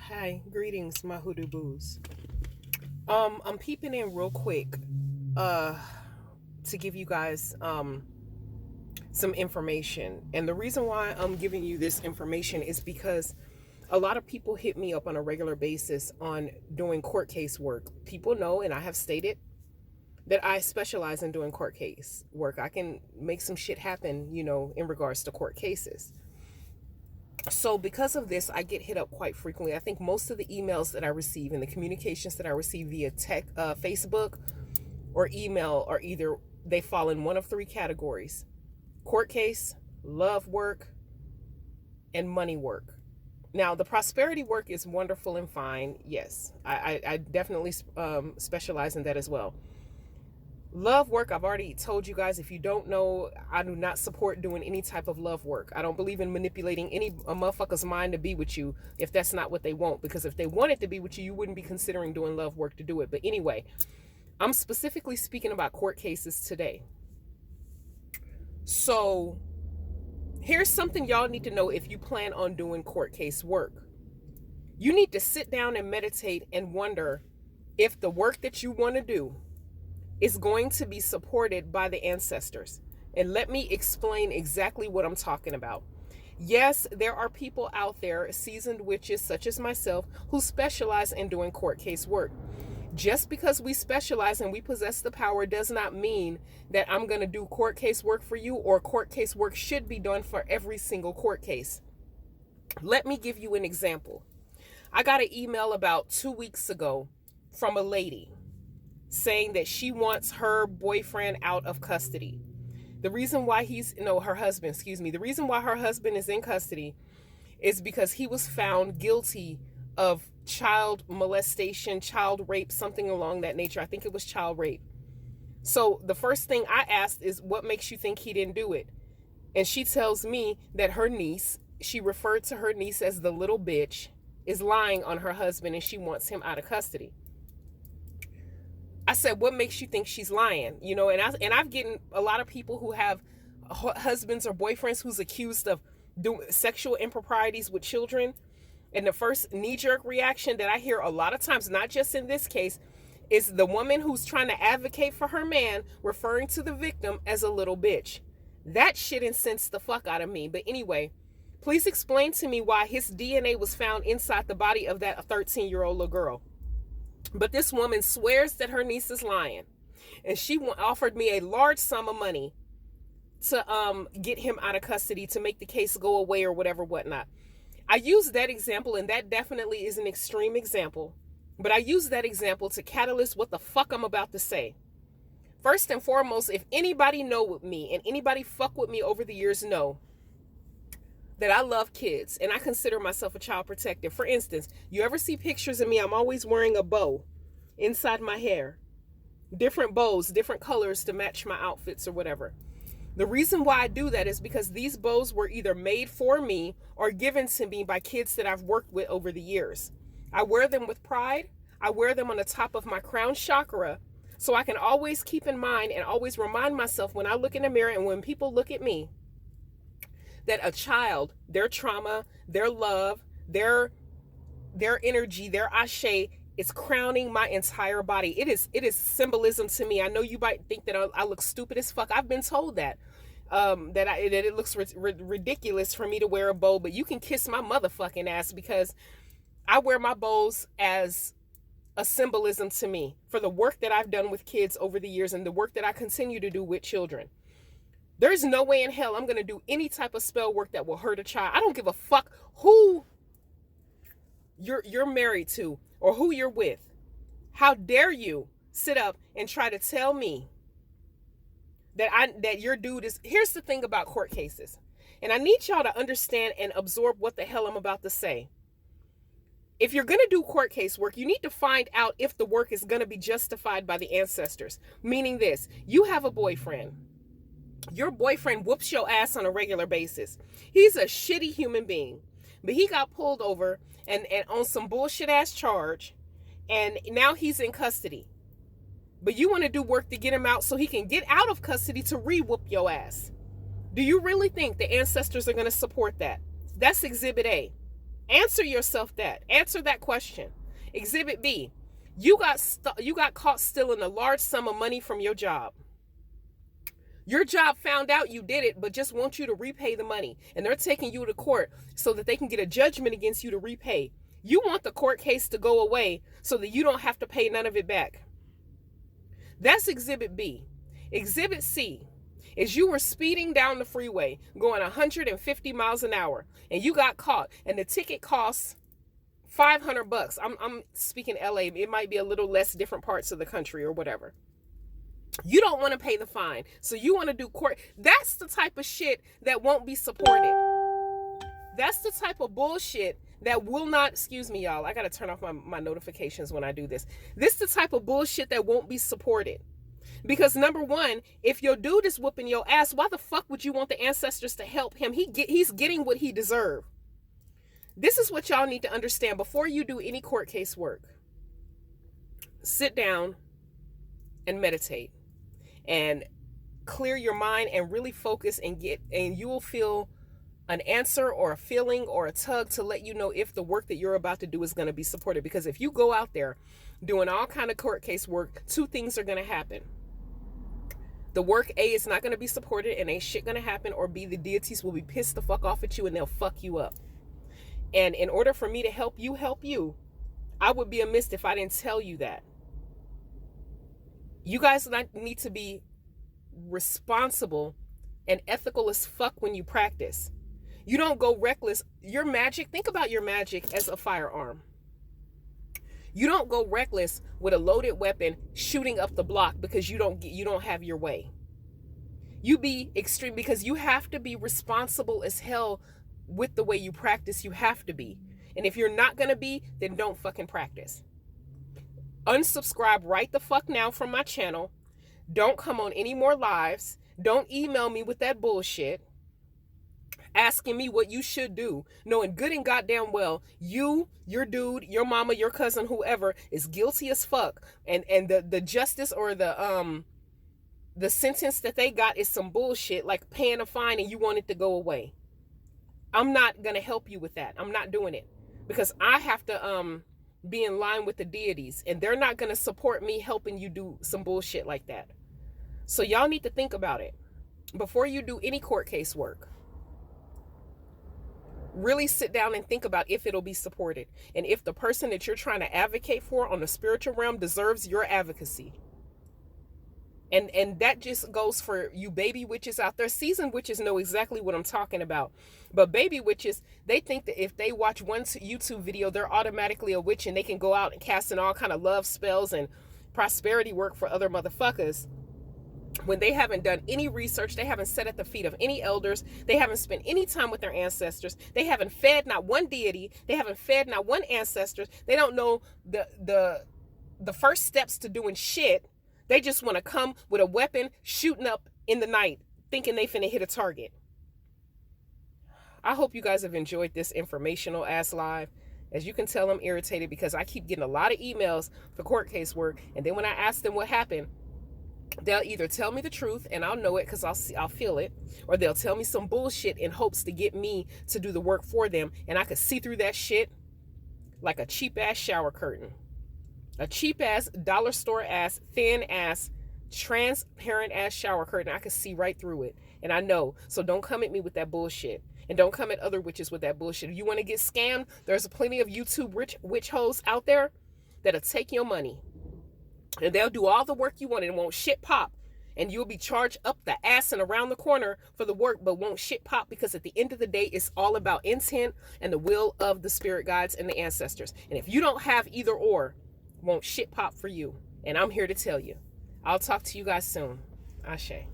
Hi, greetings, my hoodoo boos. I'm peeping in real quick, uh, to give you guys some information. And the reason why I'm giving you this information is because a lot of people hit me up on a regular basis on doing court case work. People know, and I have stated that I specialize in doing court case work. I can make some shit happen, in regards to court cases. So because of this, I get hit up quite frequently. I think most of the emails that I receive and the communications that I receive via Facebook or email are either they fall in one of three categories: court case, love work, and money work. Now, the prosperity work is wonderful and fine. Yes, I definitely specialize in that as well. Love work, I've already told you guys. If you don't know, I do not support doing any type of love work. I don't believe in manipulating a motherfucker's mind to be with you if that's not what they want. Because if they wanted to be with you, you wouldn't be considering doing love work to do it. But anyway, I'm specifically speaking about court cases today. So here's something y'all need to know if you plan on doing court case work. You need to sit down and meditate and wonder if the work that you want to do is going to be supported by the ancestors. And let me explain exactly what I'm talking about. Yes, there are people out there, seasoned witches such as myself, who specialize in doing court case work. Just because we specialize and we possess the power does not mean that I'm going to do court case work for you, or court case work should be done for every single court case. Let me give you an example. I got an email about 2 weeks ago from a lady saying that she wants her boyfriend out of custody. The reason why her husband, excuse me, the reason why her husband is in custody is because he was found guilty of child molestation, child rape, something along that nature. I think it was child rape. So the first thing I asked is, what makes you think he didn't do it? And she tells me that her niece, she referred to her niece as the little bitch, is lying on her husband and she wants him out of custody. I said, what makes you think she's lying? And I've gotten a lot of people who have husbands or boyfriends who's accused of doing sexual improprieties with children. And the first knee-jerk reaction that I hear a lot of times, not just in this case, is the woman who's trying to advocate for her man referring to the victim as a little bitch. That shit incensed the fuck out of me. But anyway, please explain to me why his DNA was found inside the body of that 13-year-old little girl. But this woman swears that her niece is lying. And she offered me a large sum of money to get him out of custody, to make the case go away or whatever, whatnot. I use that example, and that definitely is an extreme example. But I use that example to catalyst what the fuck I'm about to say. First and foremost, if anybody know me and anybody fuck with me over the years know that I love kids and I consider myself a child protector. For instance, you ever see pictures of me, I'm always wearing a bow inside my hair. Different bows, different colors to match my outfits or whatever. The reason why I do that is because these bows were either made for me or given to me by kids that I've worked with over the years. I wear them with pride. I wear them on the top of my crown chakra so I can always keep in mind and always remind myself when I look in the mirror and when people look at me, that a child, their trauma, their love, their energy, their ashe is crowning my entire body. It is symbolism to me. I know you might think that I look stupid as fuck. I've been told that that it looks ridiculous for me to wear a bow, but you can kiss my motherfucking ass, because I wear my bows as a symbolism to me for the work that I've done with kids over the years and the work that I continue to do with children. There's no way in hell I'm going to do any type of spell work that will hurt a child. I don't give a fuck who you're married to or who you're with. How dare you sit up and try to tell me that your dude is... Here's the thing about court cases. And I need y'all to understand and absorb what the hell I'm about to say. If you're going to do court case work, you need to find out if the work is going to be justified by the ancestors. Meaning this, you have a boyfriend. Your boyfriend whoops your ass on a regular basis. He's a shitty human being. But he got pulled over and on some bullshit ass charge. And now he's in custody. But you want to do work to get him out so he can get out of custody to re-whoop your ass. Do you really think the ancestors are going to support that? That's exhibit A. Answer yourself that. Answer that question. Exhibit B. You got caught stealing a large sum of money from your job. Your job found out you did it, but just want you to repay the money. And they're taking you to court so that they can get a judgment against you to repay. You want the court case to go away so that you don't have to pay none of it back. That's Exhibit B. Exhibit C is you were speeding down the freeway going 150 miles an hour and you got caught and the ticket costs $500. I'm speaking LA. It might be a little less different parts of the country or whatever. You don't want to pay the fine. So you want to do court. That's the type of shit that won't be supported. That's the type of bullshit that will not, excuse me, y'all. I got to turn off my notifications when I do this. This is the type of bullshit that won't be supported. Because number one, if your dude is whooping your ass, why the fuck would you want the ancestors to help him? He's getting what he deserved. This is what y'all need to understand before you do any court case work. Sit down and meditate and clear your mind and really focus and you will feel an answer or a feeling or a tug to let you know if the work that you're about to do is going to be supported. Because if you go out there doing all kind of court case work, two things are going to happen. The work, A, is not going to be supported and ain't shit going to happen, or B, the deities will be pissed the fuck off at you and they'll fuck you up. And in order for me to help you, I would be amiss if I didn't tell you that. You guys need to be responsible and ethical as fuck when you practice. You don't go reckless. Your magic, think about your magic as a firearm. You don't go reckless with a loaded weapon shooting up the block because you don't have your way. You be extreme because you have to be responsible as hell with the way you practice. You have to be. And if you're not going to be, then don't fucking practice. Unsubscribe right the fuck now from my channel. Don't come on any more lives. Don't email me with that bullshit asking me what you should do, knowing good and goddamn well you, your dude, your mama, your cousin, whoever is guilty as fuck, and the justice or the sentence that they got is some bullshit like paying a fine and you want it to go away. I'm not gonna help you with that. I'm not doing it because I have to be in line with the deities, and they're not gonna support me helping you do some bullshit like that. So y'all need to think about it before you do any court case work. Really sit down and think about if it'll be supported and if the person that you're trying to advocate for on the spiritual realm deserves your advocacy. And that just goes for you baby witches out there. Seasoned witches know exactly what I'm talking about. But baby witches, they think that if they watch one YouTube video, they're automatically a witch and they can go out and cast in all kind of love spells and prosperity work for other motherfuckers. When they haven't done any research, they haven't sat at the feet of any elders, they haven't spent any time with their ancestors, they haven't fed not one deity, they haven't fed not one ancestors, they don't know the first steps to doing shit. They just want to come with a weapon shooting up in the night thinking they finna hit a target. I hope you guys have enjoyed this informational ass live. As you can tell, I'm irritated because I keep getting a lot of emails for court case work, and then when I ask them what happened, they'll either tell me the truth and I'll know it because I'll feel it, or they'll tell me some bullshit in hopes to get me to do the work for them, and I could see through that shit like a cheap ass shower curtain. A cheap ass, dollar store ass, thin ass, transparent ass shower curtain. I could see right through it. And I know. So don't come at me with that bullshit. And don't come at other witches with that bullshit. If you want to get scammed, there's plenty of YouTube witch hoes out there that'll take your money. And they'll do all the work you want and won't shit pop. And you'll be charged up the ass and around the corner for the work, but won't shit pop, because at the end of the day, it's all about intent and the will of the spirit guides and the ancestors. And if you don't have either or, won't shit pop for you. And I'm here to tell you. I'll talk to you guys soon. Ashe.